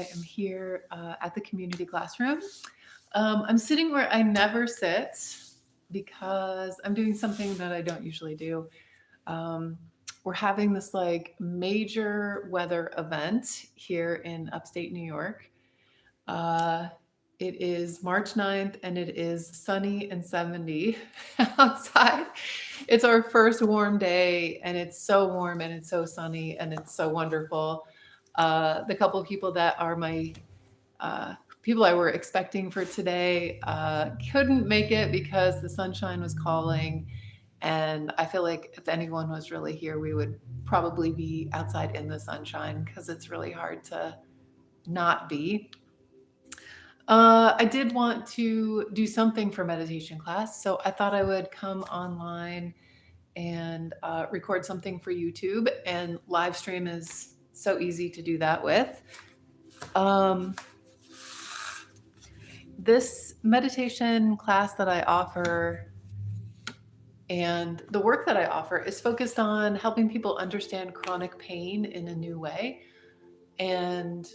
I am here at the community classroom. I'm sitting where I never sit because I'm doing something that I don't usually do. Um, we're having this like major weather event here in upstate New York. Uh, it is March 9th and it is sunny and 70 outside. It's our first warm day and it's so warm and it's so sunny and it's so wonderful. The couple of people that are my people I were expecting for today couldn't make it because the sunshine was calling. And I feel like if anyone was really here, we would probably be outside in the sunshine because it's really hard to not be. I did want to do something for meditation class, so I thought I would come online and record something for YouTube, and live stream is so easy to do that with. Um, this meditation class that I offer and the work that I offer is focused on helping people understand chronic pain in a new way and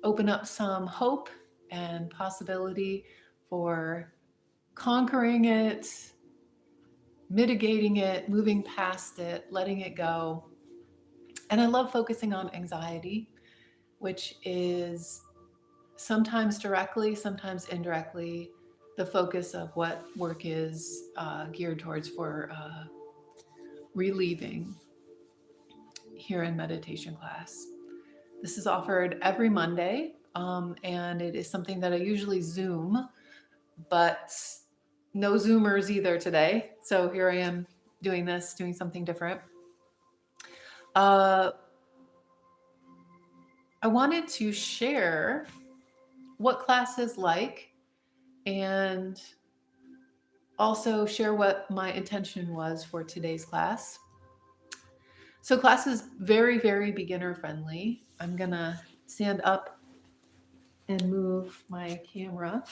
open up some hope and possibility for conquering it, mitigating it, moving past it, letting it go. And I love focusing on anxiety, which is sometimes directly, sometimes indirectly, the focus of what work is geared towards for relieving here in meditation class. This is offered every Monday, and it is something that I usually Zoom, but no Zoomers either today. So here I am doing this, doing something different. I wanted to share what class is like and also share what my intention was for today's class. So class is very, very beginner friendly. I'm gonna stand up and move my camera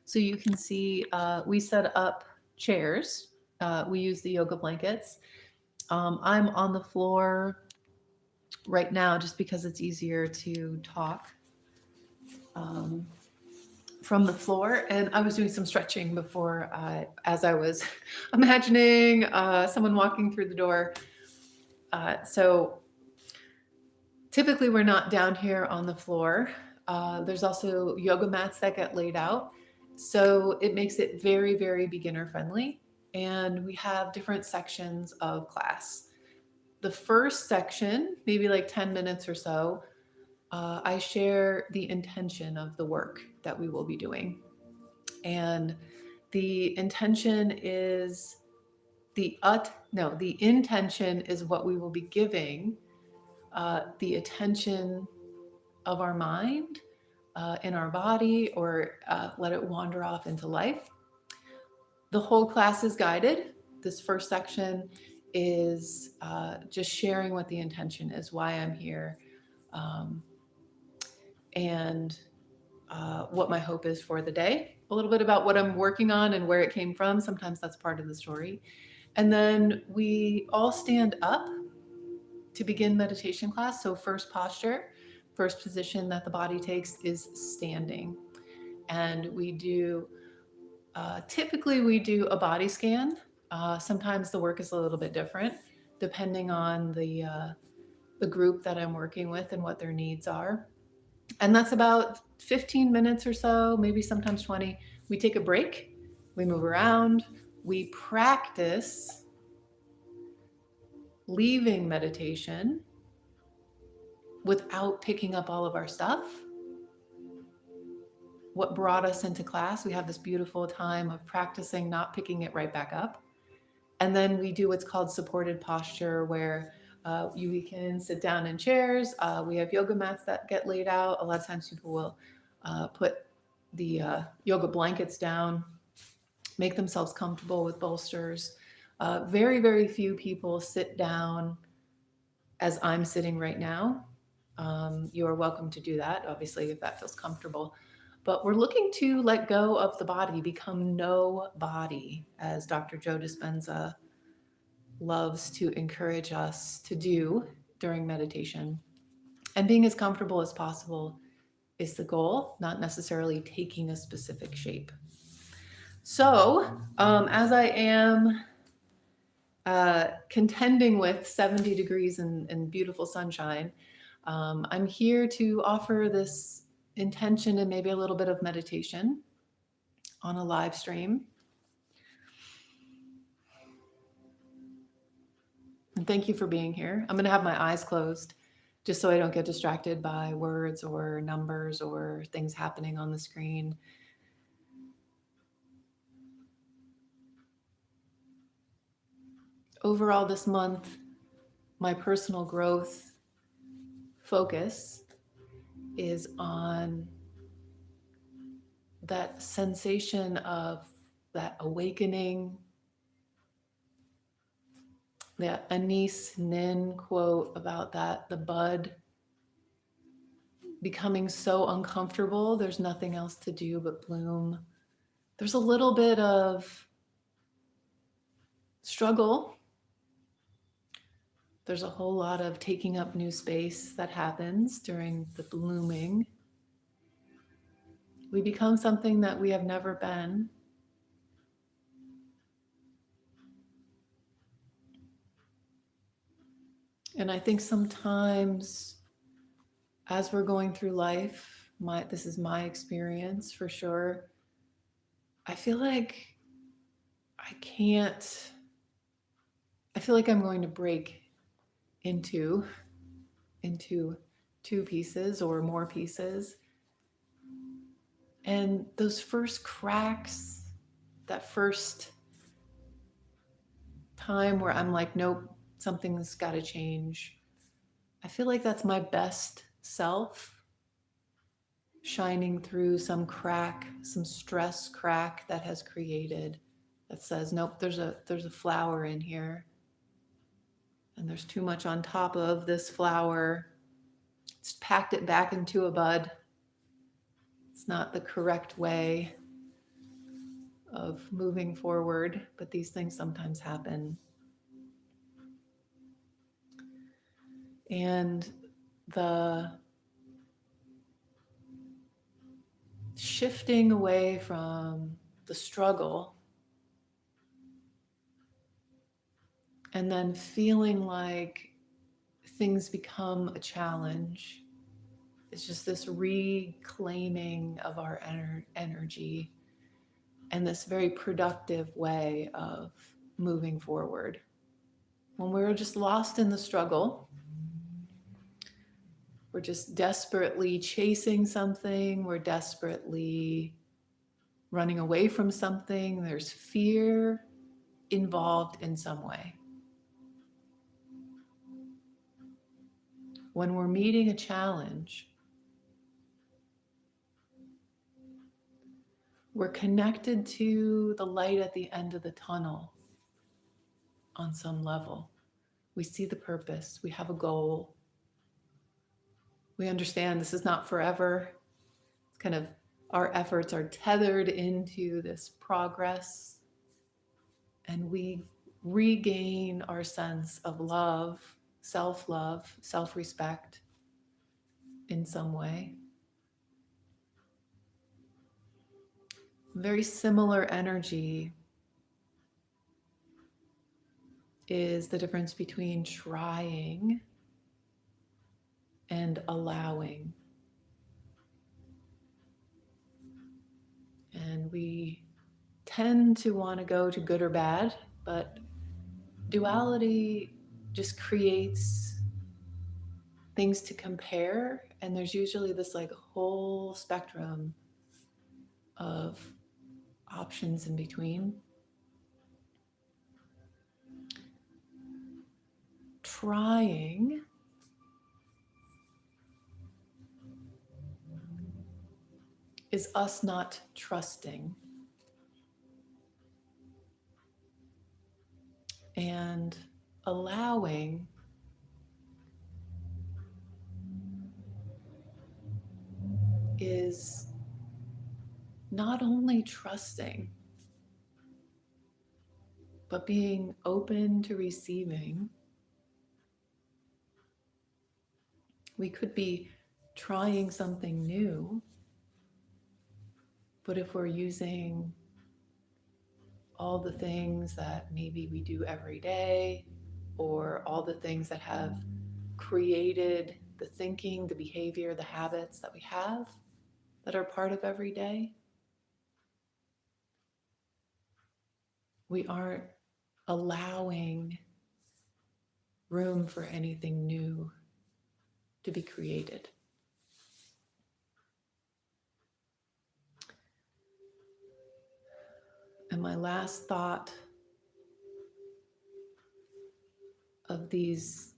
so you can see we set up chairs. We use the yoga blankets. I'm on the floor right now just because it's easier to talk from the floor. And I was doing some stretching before as I was imagining someone walking through the door. So typically we're not down here on the floor. There's also yoga mats that get laid out. So it makes it very, very beginner friendly. And we have different sections of class. The first section, maybe like 10 minutes or so, I share the intention of the work that we will be doing. And the intention is the intention is what we will be giving the attention of our mind in our body, or let it wander off into life. The whole class is guided. This first section is just sharing what the intention is, why I'm here, and what my hope is for the day. A little bit about what I'm working on and where it came from. Sometimes that's part of the story. And then we all stand up to begin meditation class. So first posture, first position that the body takes is standing. And we do, typically we do a body scan. Sometimes the work is a little bit different depending on the group that I'm working with and what their needs are. And that's about 15 minutes or so, maybe sometimes 20. We take a break, we move around, we practice leaving meditation without picking up all of our stuff. What brought us into class, we have this beautiful time of practicing not picking it right back up. And then we do what's called supported posture, where we can sit down in chairs. We have yoga mats that get laid out. A lot of times people will put the yoga blankets down, make themselves comfortable with bolsters. Very, very few people sit down as I'm sitting right now. You are welcome to do that, obviously, if that feels comfortable. But we're looking to let go of the body, become no body, as Dr. Joe Dispenza loves to encourage us to do during meditation. And being as comfortable as possible is the goal, not necessarily taking a specific shape. So, as I am contending with 70 degrees and beautiful sunshine, I'm here to offer this intention and maybe a little bit of meditation on a live stream. And thank you for being here. I'm going to have my eyes closed just so I don't get distracted by words or numbers or things happening on the screen. Overall, this month, my personal growth focus is on that sensation of that awakening, that Anais Nin quote about that, the bud becoming so uncomfortable, there's nothing else to do but bloom. There's a little bit of struggle. There's a whole lot of taking up new space that happens during the blooming. We become something that we have never been. And I think sometimes as we're going through life, this is my experience for sure, I feel like I feel like I'm going to break into two pieces or more pieces. And those first cracks, that first time where I'm like, nope, something's got to change. I feel like that's my best self shining through some crack, some stress crack that has created that says, nope, there's a flower in here. And there's too much on top of this flower. It's packed it back into a bud. It's not the correct way of moving forward, but these things sometimes happen. And the shifting away from the struggle and then feeling like things become a challenge. It's just this reclaiming of our energy and this very productive way of moving forward. When we're just lost in the struggle, we're just desperately chasing something, we're desperately running away from something, there's fear involved in some way. When we're meeting a challenge, we're connected to the light at the end of the tunnel on some level. We see the purpose, we have a goal. We understand this is not forever. It's kind of our efforts are tethered into this progress, and we regain our sense of love, self-respect in some way. Very similar energy is the difference between trying and allowing. And we tend to want to go to good or bad, but duality just creates things to compare, and there's usually this like whole spectrum of options in between. Trying is us not trusting. And allowing is not only trusting, but being open to receiving. We could be trying something new, but if we're using all the things that maybe we do every day, or all the things that have created the thinking, the behavior, the habits that we have that are part of every day, we aren't allowing room for anything new to be created. And my last thought of these,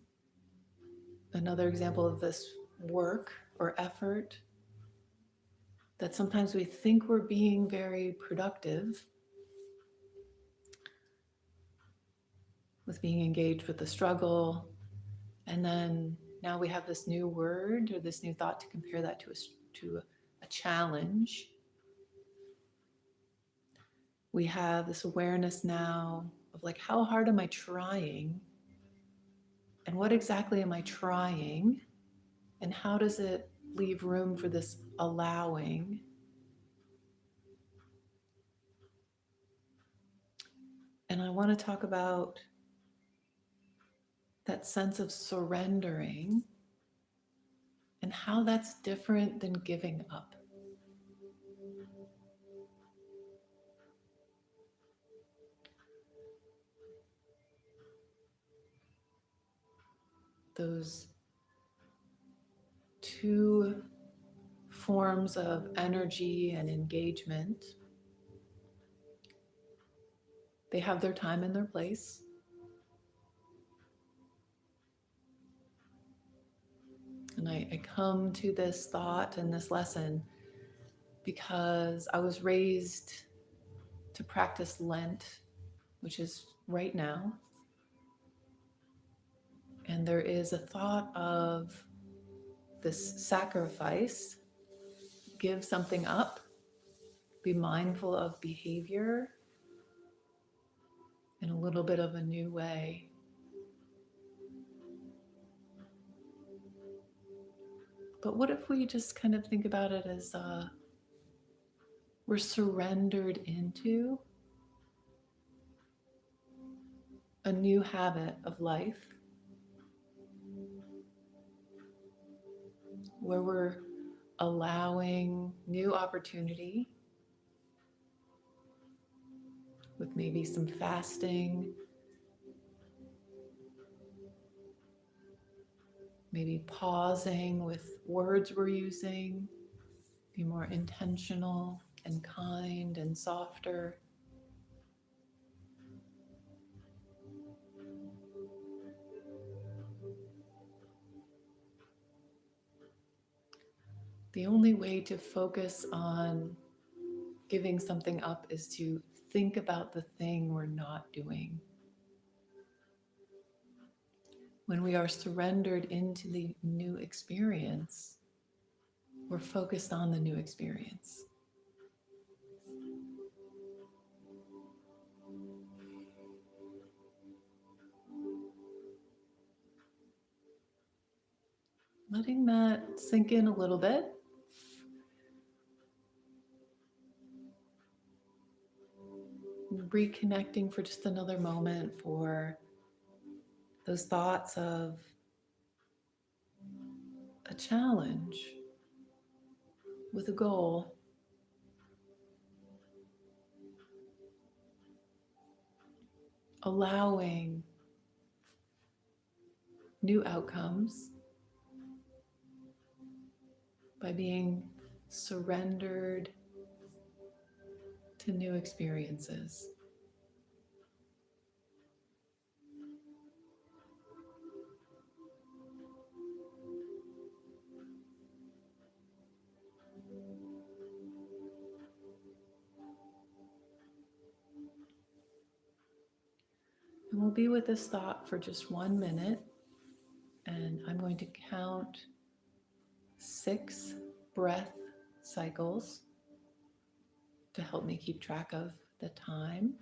another example of this work or effort, that sometimes we think we're being very productive with being engaged with the struggle, and then now we have this new word or this new thought to compare that to a challenge. We have this awareness now of like, how hard am I trying? And what exactly am I trying? And how does it leave room for this allowing? And I want to talk about that sense of surrendering and how that's different than giving up. Those two forms of energy and engagement, they have their time and their place. And I come to this thought and this lesson because I was raised to practice Lent, which is right now. And there is a thought of this sacrifice, give something up, be mindful of behavior in a little bit of a new way. But what if we just kind of think about it as we're surrendered into a new habit of life where we're allowing new opportunity with maybe some fasting, maybe pausing with words we're using, be more intentional and kind and softer. The only way to focus on giving something up is to think about the thing we're not doing. When we are surrendered into the new experience, we're focused on the new experience. Letting that sink in a little bit. Reconnecting for just another moment for those thoughts of a challenge with a goal. Allowing new outcomes by being surrendered to new experiences. And we'll be with this thought for just 1 minute, and I'm going to count 6 breath cycles to help me keep track of the time.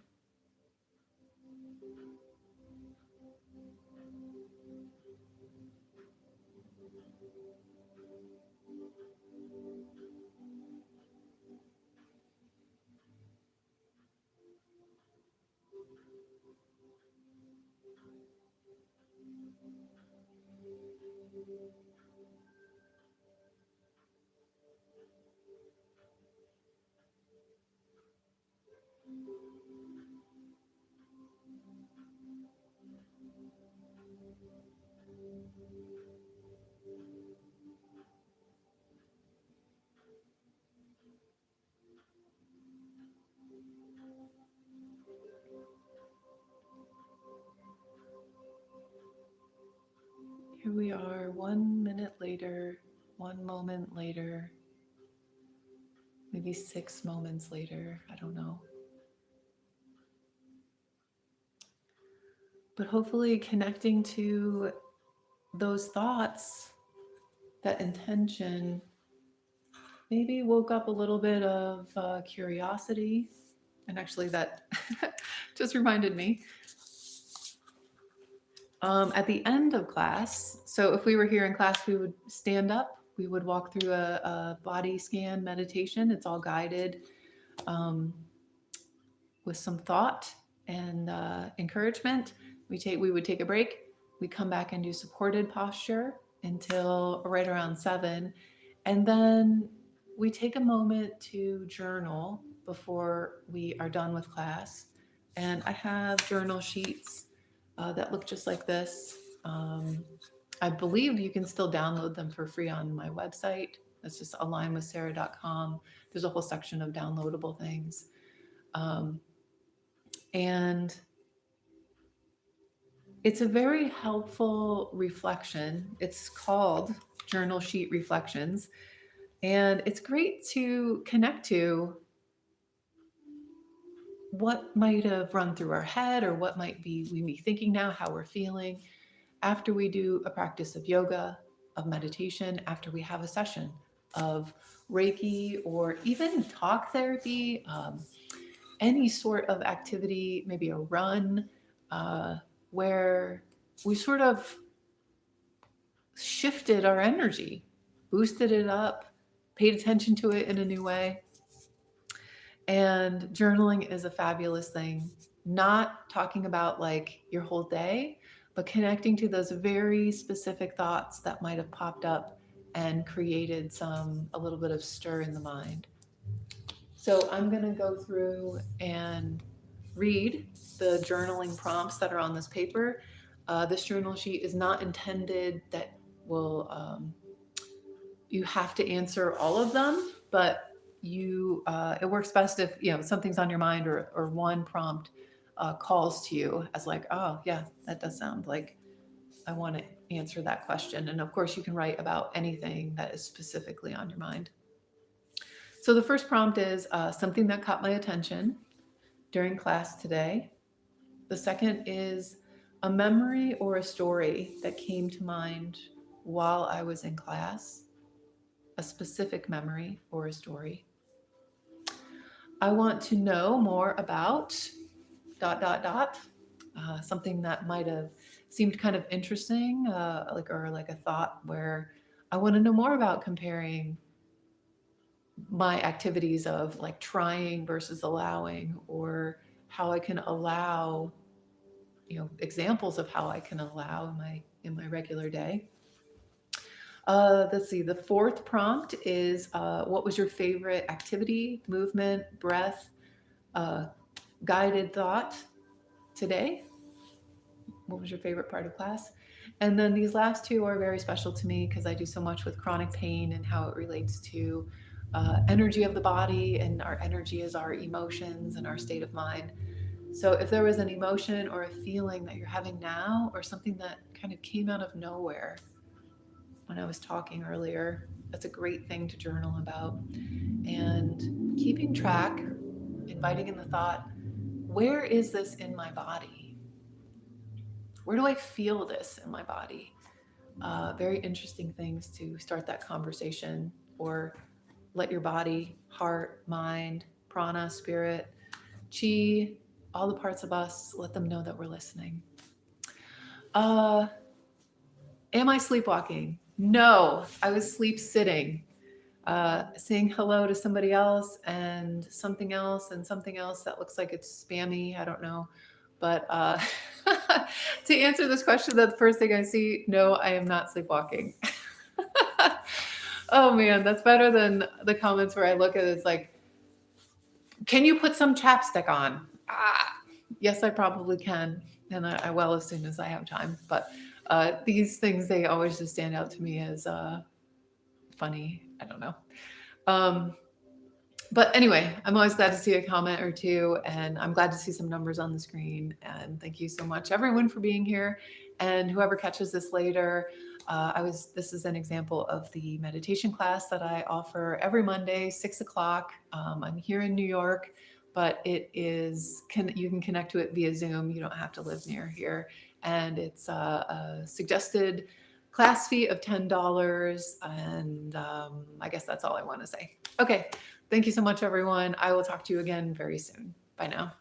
Here we are 1 minute later, 1 moment later, maybe 6 moments later, I don't know. But hopefully connecting to those thoughts, that intention, maybe woke up a little bit of curiosity. And actually that just reminded me, at the end of class, so if we were here in class, we would stand up, we would walk through a body scan meditation. It's all guided with some thought and encouragement. We would take a break. We come back and do supported posture until right around 7. And then we take a moment to journal before we are done with class. And I have journal sheets that look just like this. I believe you can still download them for free on my website. That's just alignwithsarah.com. There's a whole section of downloadable things. And it's a very helpful reflection. It's called Journal Sheet Reflections. And it's great to connect to what might have run through our head or what might be we be thinking now, how we're feeling after we do a practice of yoga, of meditation, after we have a session of Reiki or even talk therapy, any sort of activity, maybe a run, where we sort of shifted our energy, boosted it up, paid attention to it in a new way. And journaling is a fabulous thing. Not talking about like your whole day, but connecting to those very specific thoughts that might have popped up and created a little bit of stir in the mind. So I'm going to go through and read the journaling prompts that are on this paper. This journal sheet is not intended that you have to answer all of them, but it works best if something's on your mind or one prompt calls to you as like, oh yeah, that does sound like I want to answer that question. And of course you can write about anything that is specifically on your mind. So the first prompt is something that caught my attention during class today. The second is a memory or a story that came to mind while I was in class, a specific memory or a story. I want to know more about ... something that might have seemed kind of interesting, like a thought where I want to know more about comparing my activities of like trying versus allowing, or how I can allow, examples of how I can allow in my regular day. Let's see. The fourth prompt is, what was your favorite activity, movement, breath, guided thought today? What was your favorite part of class? And then these last two are very special to me because I do so much with chronic pain and how it relates to energy of the body, and our energy is our emotions and our state of mind. So if there was an emotion or a feeling that you're having now, or something that kind of came out of nowhere when I was talking earlier, that's a great thing to journal about. And keeping track, inviting in the thought, where is this in my body? Where do I feel this in my body? Very interesting things to start that conversation, or let your body, heart, mind, prana, spirit, chi, all the parts of us, let them know that we're listening. Am I sleepwalking? No, I was sleep sitting, saying hello to somebody else and something else that looks like it's spammy. I don't know. But to answer this question, the first thing I see, no, I am not sleepwalking. Oh man, that's better than the comments where I look at it, it's like, Can you put some chapstick on? Yes, I probably can. And I will as soon as I have time. But these things, they always just stand out to me as funny. I don't know. Um, but anyway, I'm always glad to see a comment or two, and I'm glad to see some numbers on the screen. And thank you so much, everyone, for being here. And whoever catches this later, this is an example of the meditation class that I offer every Monday, 6 o'clock. I'm here in New York, but you can connect to it via Zoom. You don't have to live near here. And it's a suggested class fee of $10. And I guess that's all I want to say. Okay. Thank you so much, everyone. I will talk to you again very soon. Bye now.